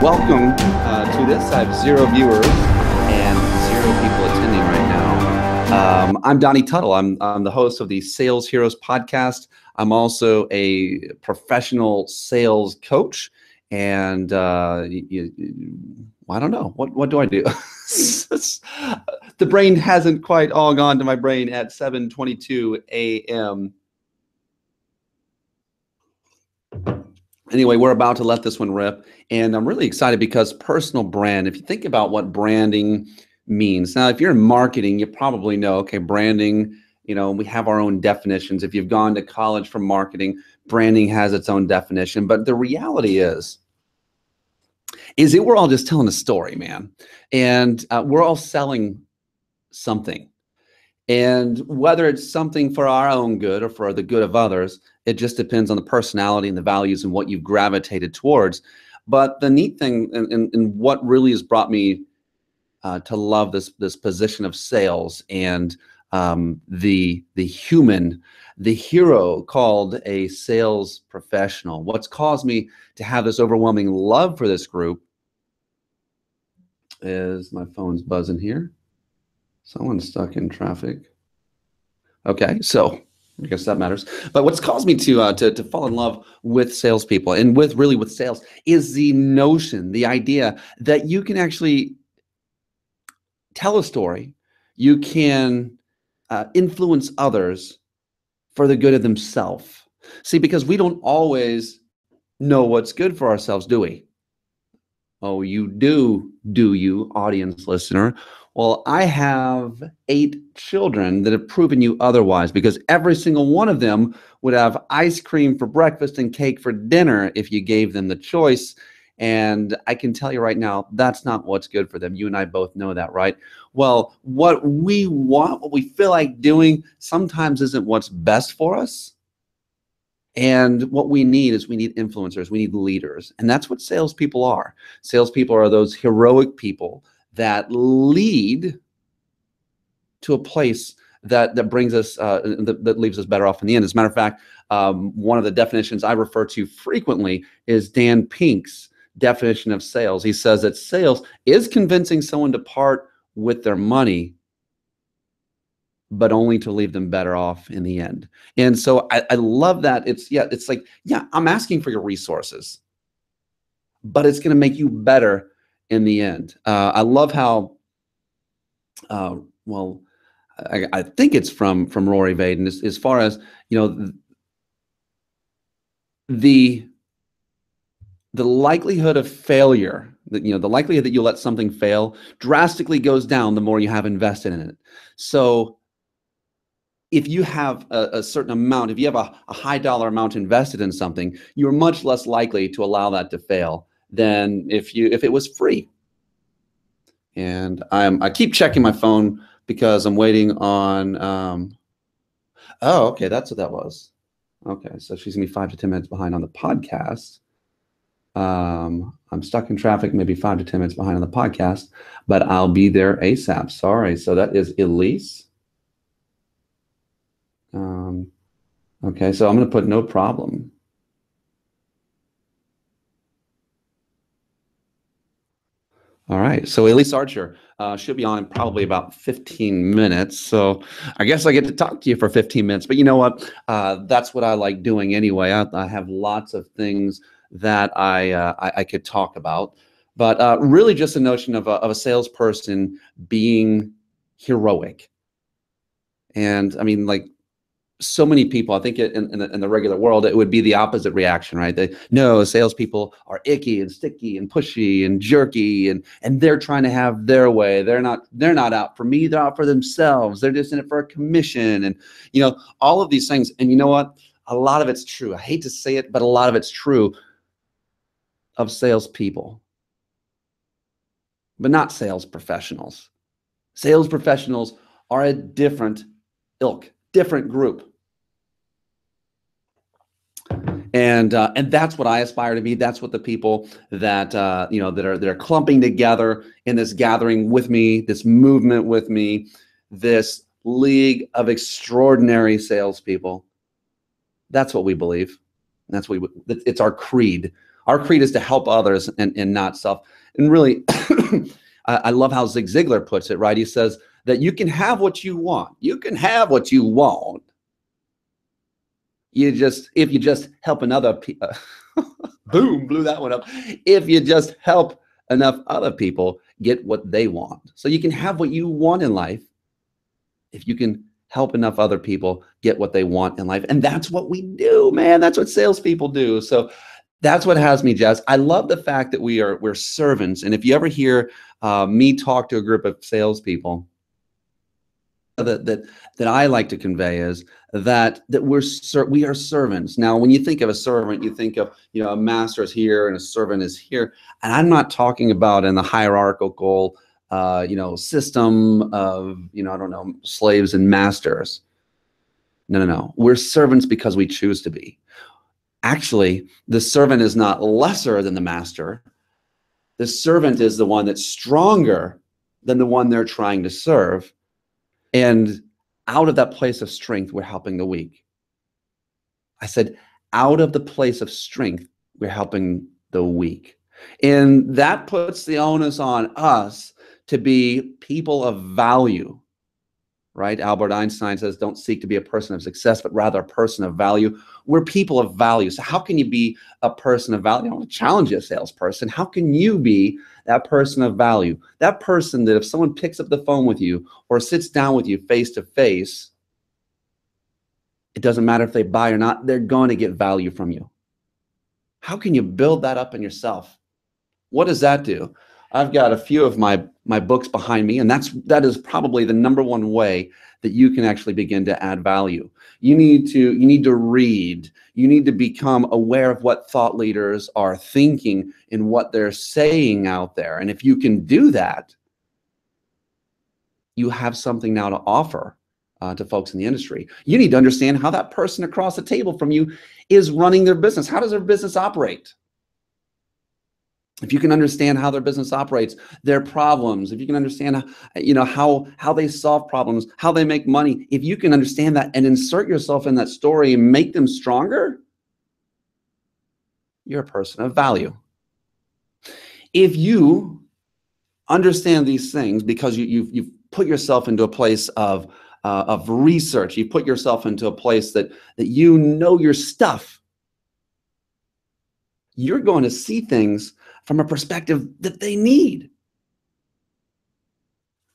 welcome to this. I have 0 viewers and 0 people attending right now. I'm Donnie Tuttle. I'm the host of the Sales Heroes podcast. I'm also a professional sales coach, and I don't know, what do I do? The brain hasn't quite all gone to my brain at 7:22 a.m. Anyway, we're about to let this one rip, and I'm really excited because personal brand, if you think about what branding means. Now, if you're in marketing, you probably know, okay, branding, we have our own definitions. If you've gone to college for marketing, branding has its own definition. But the reality is that we're all just telling a story, man. And we're all selling something. And whether it's something for our own good or for the good of others, it just depends on the personality and the values and what you've gravitated towards. But the neat thing and what really has brought me to love this position of sales and the human, the hero called a sales professional, what's caused me to have this overwhelming love for this group is my phone's buzzing here. Someone's stuck in traffic. Okay, so I guess that matters. But what's caused me to fall in love with salespeople and with sales is the notion, the idea that you can actually tell a story, you can influence others for the good of themselves. See, because we don't always know what's good for ourselves, do we? Oh, you do you, audience listener? Well, I have 8 children that have proven you otherwise, because every single one of them would have ice cream for breakfast and cake for dinner if you gave them the choice. And I can tell you right now, that's not what's good for them. You and I both know that, right? Well, what we want, what we feel like doing sometimes isn't what's best for us. And what we need is we need influencers, we need leaders. And that's what salespeople are. Salespeople are those heroic people that lead to a place that brings us, that leaves us better off in the end. As a matter of fact, one of the definitions I refer to frequently is Dan Pink's definition of sales. He says that sales is convincing someone to part with their money, but only to leave them better off in the end. And so I love that. It's like, I'm asking for your resources, but it's going to make you better in the end. I love how, I think it's from Rory Vaden, as far as, the likelihood of failure, the likelihood that you let something fail drastically goes down the more you have invested in it. So if you have a certain amount, if you have a high dollar amount invested in something, you're much less likely to allow that to fail than if it was free. And I keep checking my phone because I'm waiting on, oh, okay, that's what that was. Okay, so she's gonna be 5 to 10 minutes behind on the podcast. I'm stuck in traffic, maybe 5 to 10 minutes behind on the podcast, but I'll be there ASAP. Sorry. So that is Elise. Okay, so I'm going to put no problem. All right, so Elise Archer should be on in probably about 15 minutes. So I guess I get to talk to you for 15 minutes. But you know what? That's what I like doing anyway. I have lots of things that I could talk about. But really just a notion of a salesperson being heroic. And I mean, like, so many people, I think in the regular world, it would be the opposite reaction, right? No, salespeople are icky and sticky and pushy and jerky, and they're trying to have their way. They're not out for me. They're out for themselves. They're just in it for a commission, and all of these things. And you know what? A lot of it's true. I hate to say it, but a lot of it's true of salespeople, but not sales professionals. Sales professionals are a different ilk. Different group. And that's what I aspire to be. That's what the people that that are clumping together in this gathering with me, this movement with me, this league of extraordinary salespeople. That's what we believe. That's what it's our creed. Our creed is to help others and not self. And really, I love how Zig Ziglar puts it, right? He says that you can have what you want. You can have what you want. If you just help another people, boom, blew that one up. If you just help enough other people get what they want. So you can have what you want in life if you can help enough other people get what they want in life. And that's what we do, man. That's what salespeople do. So that's what has me jazzed. I love the fact that we're servants. And if you ever hear me talk to a group of salespeople, that I like to convey is that we are servants. Now, when you think of a servant, you think of, a master is here and a servant is here. And I'm not talking about in the hierarchical system of, I don't know, slaves and masters. No. We're servants because we choose to be. Actually, the servant is not lesser than the master. The servant is the one that's stronger than the one they're trying to serve. And out of that place of strength, we're helping the weak. I said, out of the place of strength, we're helping the weak. And that puts the onus on us to be people of value, right? Albert Einstein says, don't seek to be a person of success, but rather a person of value. We're people of value. So how can you be a person of value? I want to challenge you, a salesperson. How can you be that person of value? That person that if someone picks up the phone with you or sits down with you face to face, it doesn't matter if they buy or not, they're going to get value from you. How can you build that up in yourself? What does that do? I've got a few of my books behind me, and that is probably the number one way that you can actually begin to add value. You need to read. You need to become aware of what thought leaders are thinking and what they're saying out there. And if you can do that, you have something now to offer to folks in the industry. You need to understand how that person across the table from you is running their business. How does their business operate? If you can understand how their business operates, their problems, if you can understand, how they solve problems, how they make money, if you can understand that and insert yourself in that story and make them stronger, you're a person of value. If you understand these things because you've put yourself into a place of research, you put yourself into a place that you know your stuff, you're going to see things from a perspective that they need.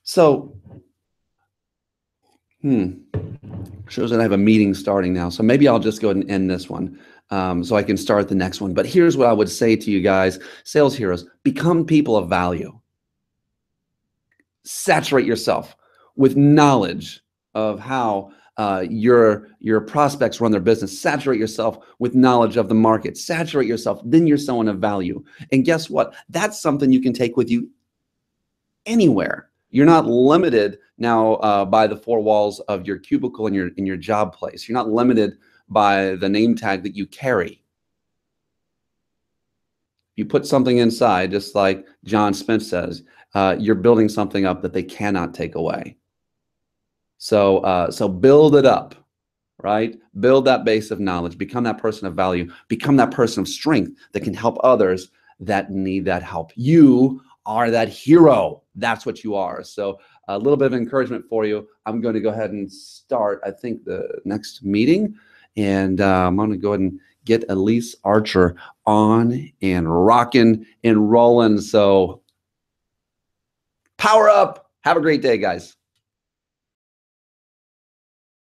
So, shows that I have a meeting starting now. So maybe I'll just go ahead and end this one so I can start the next one. But here's what I would say to you guys, sales heroes: become people of value. Saturate yourself with knowledge of how your prospects run their business. Saturate yourself with knowledge of the market. Saturate yourself, then you're someone of value. And guess what? That's something you can take with you anywhere. You're not limited now by the four walls of your cubicle in your job place. You're not limited by the name tag that you carry. You put something inside, just like John Smith says, you're building something up that they cannot take away. So build it up, right? Build that base of knowledge, become that person of value, become that person of strength that can help others that need that help. You are that hero. That's what you are. So a little bit of encouragement for you. I'm going to go ahead and start, I think, the next meeting. And I'm going to go ahead and get Elise Archer on and rocking and rolling. So power up. Have a great day, guys.